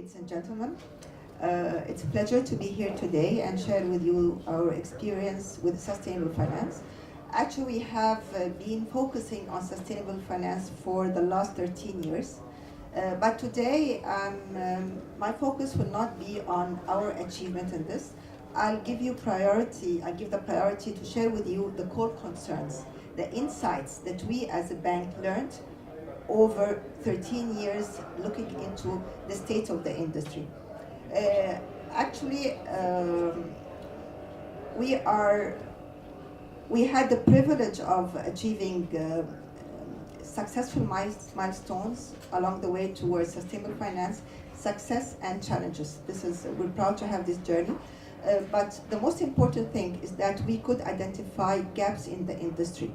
ladies and gentlemen. It's a pleasure to be here today and share with you our experience with sustainable finance. Actually, we have been focusing on sustainable finance for the last 13 years. But today, my focus will not be on our achievement in this. I give the priority to share with you the core concerns, the insights that we as a bank learned over 13 years looking into the state of the industry. We had the privilege of achieving successful milestones along the way towards sustainable finance, success and challenges. We're proud to have this journey. But the most important thing is that we could identify gaps in the industry.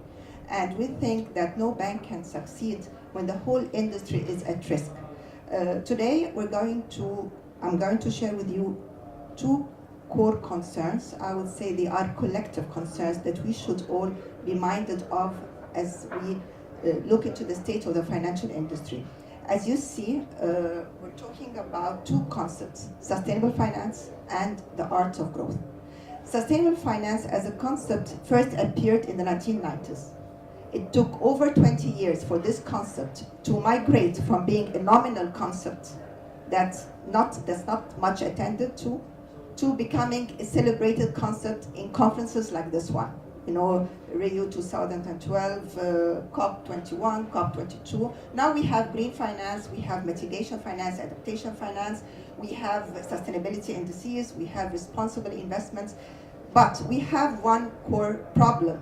And we think that no bank can succeed when the whole industry is at risk. Today, I'm going to share with you two core concerns. I would say they are collective concerns that we should all be minded of as we look into the state of the financial industry. As you see, we're talking about two concepts, sustainable finance and the art of growth. Sustainable finance as a concept first appeared in the 1990s. It took over 20 years for this concept to migrate from being a nominal concept that's not much attended to becoming a celebrated concept in conferences like this one. You know, Rio 2012, COP21, COP22. Now we have green finance, we have mitigation finance, adaptation finance, we have sustainability indices, we have responsible investments. But we have one core problem.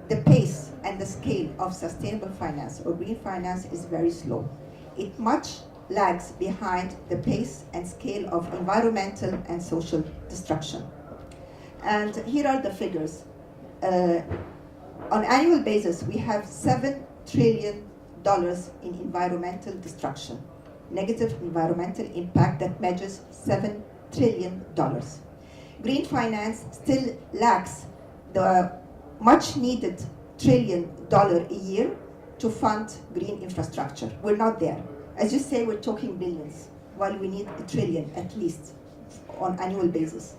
The pace and the scale of sustainable finance or green finance is very slow. It much lags behind the pace and scale of environmental and social destruction. And here are the figures. On annual basis, we have $7 trillion in environmental destruction, negative environmental impact that measures $7 trillion. Green finance still lacks the much needed $1 trillion a year to fund green infrastructure. We're not there. As you say, we're talking billions, while we need $1 trillion at least on annual basis.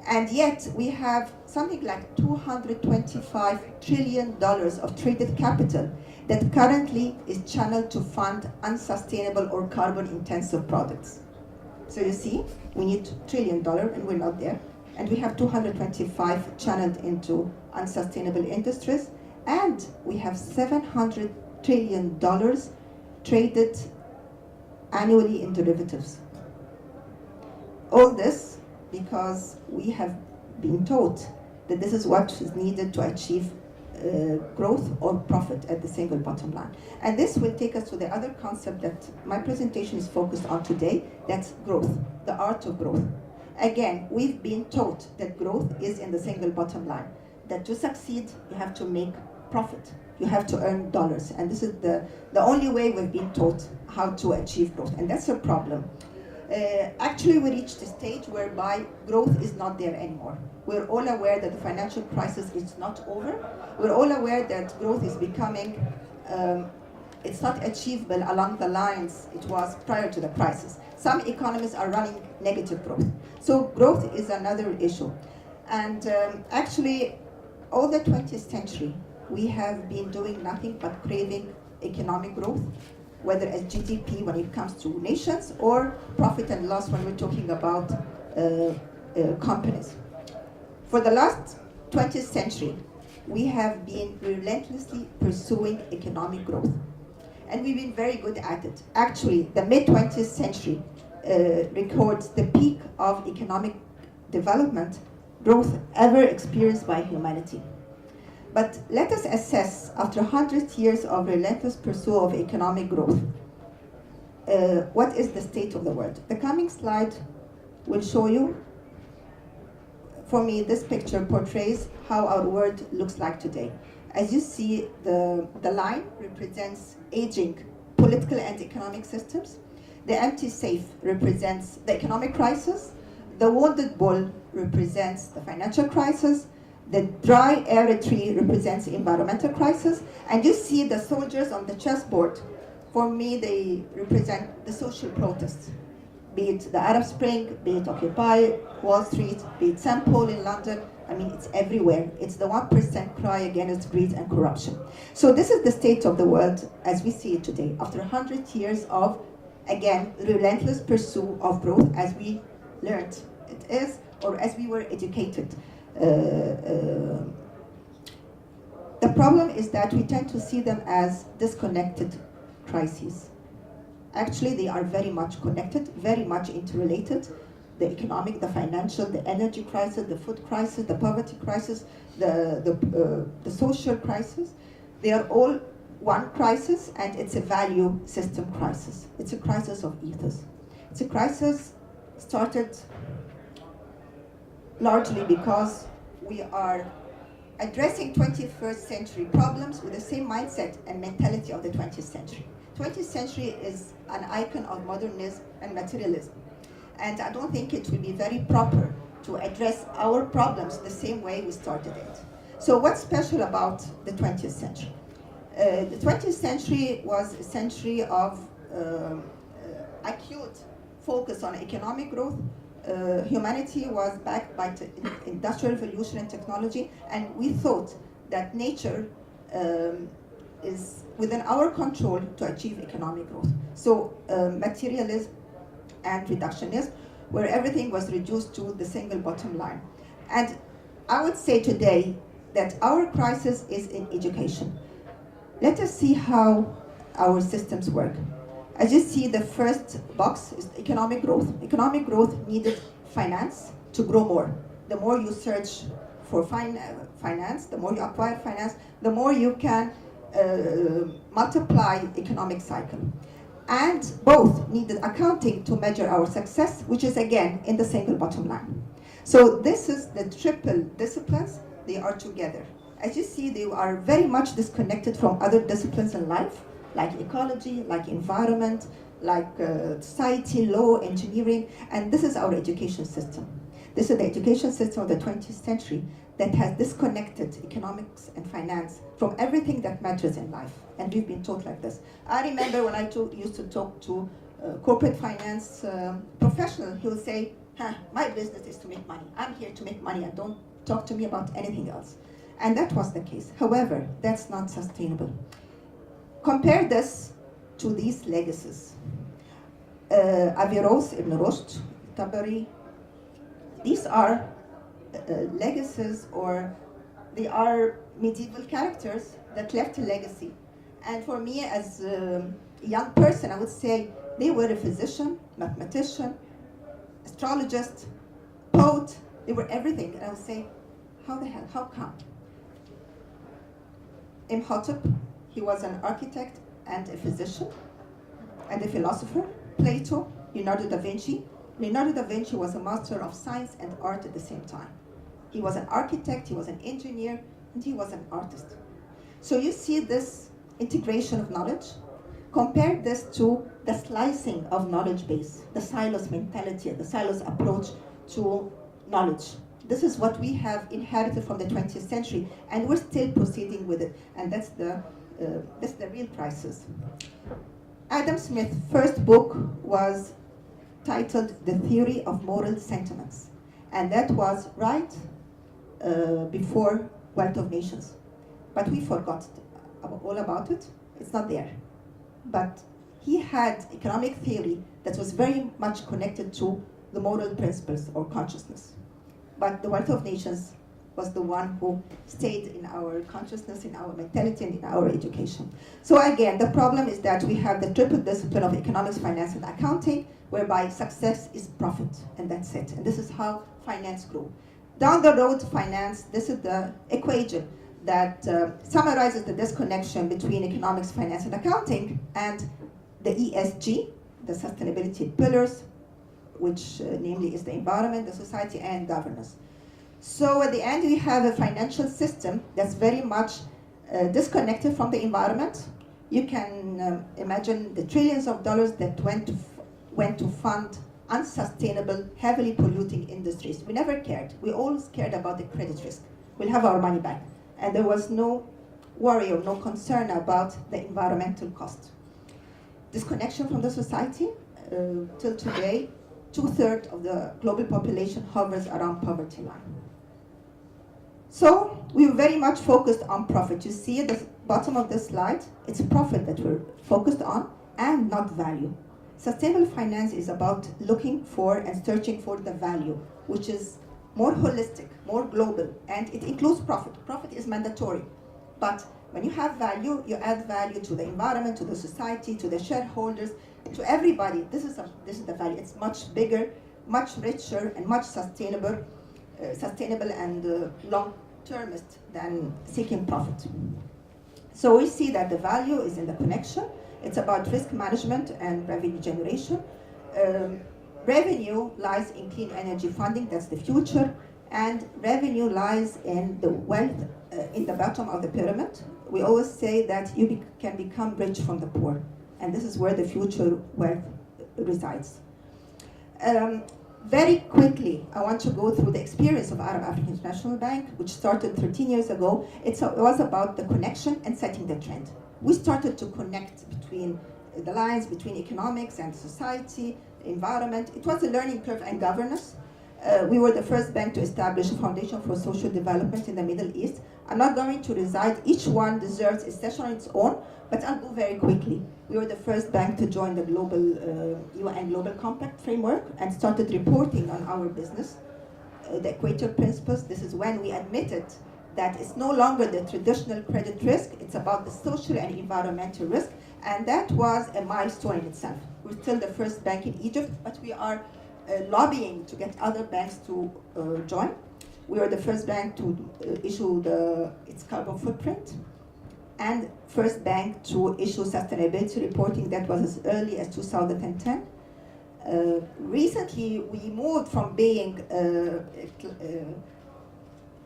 And yet we have something like $225 trillion of traded capital that currently is channeled to fund unsustainable or carbon-intensive products. So you see, we need $1 trillion and we're not there. And we have 225 channeled into unsustainable industries. And we have $700 trillion traded annually in derivatives. All this because we have been taught that this is what is needed to achieve growth or profit at the single bottom line. And this will take us to the other concept that my presentation is focused on today, that's growth, the art of growth. Again, we've been taught that growth is in the single bottom line, that to succeed, you have to make profit. You have to earn dollars. And this is the only way we've been taught how to achieve growth. And that's a problem. Actually, we reached a stage whereby growth is not there anymore. We're all aware that the financial crisis is not over. We're all aware that growth is becoming, it's not achievable along the lines it was prior to the crisis. Some economies are running negative growth. So growth is another issue. And actually, all the 20th century, we have been doing nothing but craving economic growth, whether as GDP when it comes to nations or profit and loss when we're talking about companies. For the last 20th century, we have been relentlessly pursuing economic growth. And we've been very good at it. Actually, the mid-20th century records the peak of economic development growth ever experienced by humanity. But let us assess, after 100 years of relentless pursuit of economic growth, what is the state of the world? The coming slide will show you. For me, this picture portrays how our world looks like today. As you see, the line represents aging political and economic systems. The empty safe represents the economic crisis. The wounded bull represents the financial crisis. The dry area tree represents the environmental crisis. And you see the soldiers on the chessboard. For me, they represent the social protests. be it the Arab Spring, be it Occupy Wall Street, be it St. Paul in London. I mean, it's everywhere. It's the 1% cry against greed and corruption. So this is the state of the world as we see it today, after 100 years of, again, relentless pursuit of growth as we learned it is, or as we were educated. The problem is that we tend to see them as disconnected crises. Actually, they are very much connected, very much interrelated. The economic, the financial, the energy crisis, the food crisis, the poverty crisis, the social crisis, they are all one crisis, and it's a value system crisis. It's a crisis of ethos. It's a crisis started largely because we are addressing 21st century problems with the same mindset and mentality of the 20th century. 20th century is an icon of modernism and materialism. And I don't think it will be very proper to address our problems the same way we started it. So what's special about the 20th century? The 20th century was a century of acute focus on economic growth. Humanity was backed by the industrial revolution and technology, and we thought that nature is within our control to achieve economic growth. So materialism and reductionism, where everything was reduced to the single bottom line. And I would say today that our crisis is in education. Let us see how our systems work. As you see, the first box is economic growth. Economic growth needed finance to grow more. The more you search for finance, the more you acquire finance, the more you can multiply economic cycle. And both needed accounting to measure our success, which is again in the single bottom line. So this is the triple disciplines, they are together. As you see, they are very much disconnected from other disciplines in life, like ecology, like environment, like society, law, engineering, and this is our education system. This is the education system of the 20th century that has disconnected economics and finance from everything that matters in life. And we've been taught like this. I remember when I used to talk to corporate finance professional, he would say, my business is to make money. I'm here to make money and don't talk to me about anything else. And that was the case. However, that's not sustainable. Compare this to these legacies. Averroes, Ibn Rushd, Tabari, these are legacies, or they are medieval characters that left a legacy. And for me, as a young person, I would say they were a physician, mathematician, astrologist, poet, they were everything. And I would say, how the hell, how come? Imhotep, he was an architect and a physician and a philosopher. Plato, Leonardo da Vinci. Leonardo da Vinci was a master of science and art at the same time. He was an architect, he was an engineer, and he was an artist. So you see this integration of knowledge. Compare this to the slicing of knowledge base, the silos mentality, the silos approach to knowledge. This is what we have inherited from the 20th century, and we're still proceeding with it, and that's the real crisis. Adam Smith's first book was titled The Theory of Moral Sentiments, and that was right before Wealth of Nations. But we forgot all about it. It's not there. But he had economic theory that was very much connected to the moral principles or consciousness. But the Wealth of Nations was the one who stayed in our consciousness, in our mentality, and in our education. So again, the problem is that we have the triple discipline of economics, finance, and accounting, whereby success is profit, and that's it. And this is how finance grew. Down the road, finance, this is the equation that summarizes the disconnection between economics, finance, and accounting, and the ESG, the sustainability pillars, which namely is the environment, the society, and governance. So at the end, we have a financial system that's very much disconnected from the environment. You can imagine the trillions of dollars that went to fund unsustainable, heavily polluting industries. We never cared. We always cared about the credit risk. We'll have our money back. And there was no worry or no concern about the environmental cost. Disconnection from the society till today. 2/3 of the global population hovers around poverty line. So we were very much focused on profit. You see at the bottom of the slide, it's profit that we're focused on and not value. Sustainable finance is about looking for and searching for the value, which is more holistic, more global, and it includes profit. Profit is mandatory, but when you have value, you add value to the environment, to the society, to the shareholders, to everybody. This is the value. It's much bigger, much richer, and much sustainable and long-termist than seeking profit. So we see that the value is in the connection. It's about risk management and revenue generation. Revenue lies in clean energy funding, that's the future, and revenue lies in the wealth in the bottom of the pyramid. We always say that you can become rich from the poor, and this is where the future wealth resides. Very quickly, I want to go through the experience of Arab African International Bank, which started 13 years ago. It was about the connection and setting the trend. We started to connect between the lines between economics and society, environment. It was a learning curve and governance. We were the first bank to establish a foundation for social development in the Middle East. I'm not going to recite, each one deserves a session on its own, but I'll go very quickly. We were the first bank to join the global UN Global Compact framework and started reporting on our business. The Equator Principles, this is when we admitted that it's no longer the traditional credit risk, it's about the social and environmental risk, and that was a milestone in itself. We're still the first bank in Egypt, but we are lobbying to get other banks to join. We were the first bank to issue its carbon footprint, and first bank to issue sustainability reporting that was as early as 2010. Recently, we moved from being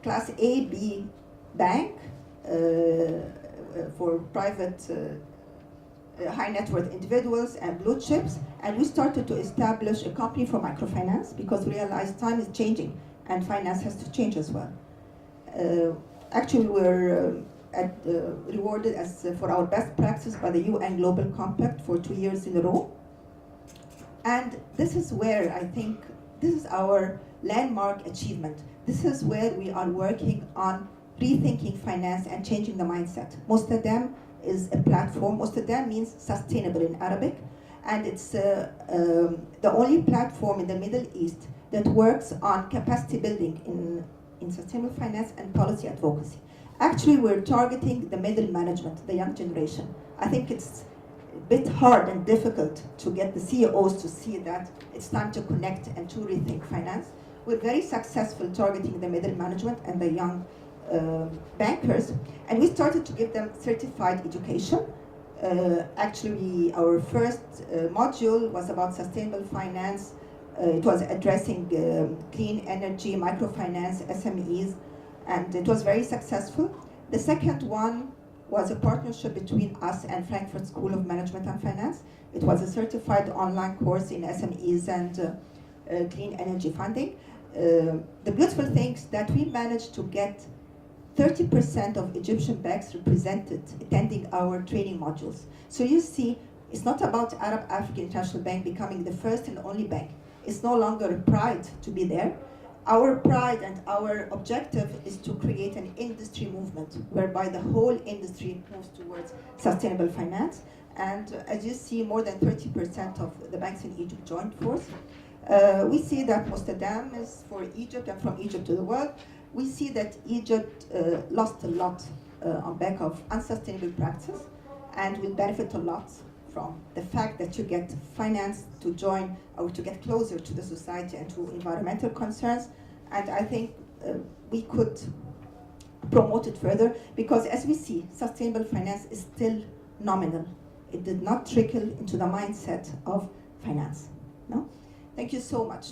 Class A, B bank for private high net worth individuals and blue chips, and we started to establish a company for microfinance because we realized time is changing and finance has to change as well. Actually, we're rewarded for our best practice by the UN Global Compact for 2 years in a row. And this is where I think this is our landmark achievement. This is where we are working on rethinking finance and changing the mindset. Most of them is a platform. Most of them means sustainable in Arabic, and it's the only platform in the Middle East that works on capacity building in sustainable finance and policy advocacy. Actually, we're targeting the middle management, the young generation. I think it's a bit hard and difficult to get the CEOs to see that it's time to connect and to rethink finance. We're very successful targeting the middle management and the young bankers, and we started to give them certified education. Actually, our first module was about sustainable finance. It was addressing clean energy, microfinance, SMEs, and it was very successful. The second one was a partnership between us and Frankfurt School of Management and Finance. It was a certified online course in SMEs and clean energy funding. The beautiful thing is that we managed to get 30% of Egyptian banks represented attending our training modules. So you see, it's not about Arab African International Bank becoming the first and only bank. It's no longer a pride to be there. Our pride and our objective is to create an industry movement whereby the whole industry moves towards sustainable finance. And as you see, more than 30% of the banks in Egypt joined force. We see that most of them is for Egypt and from Egypt to the world. We see that Egypt lost a lot on back of unsustainable practice and will benefit a lot from the fact that you get finance to join or to get closer to the society and to environmental concerns. And I think we could promote it further because as we see, sustainable finance is still nominal. It did not trickle into the mindset of finance. No? Thank you so much.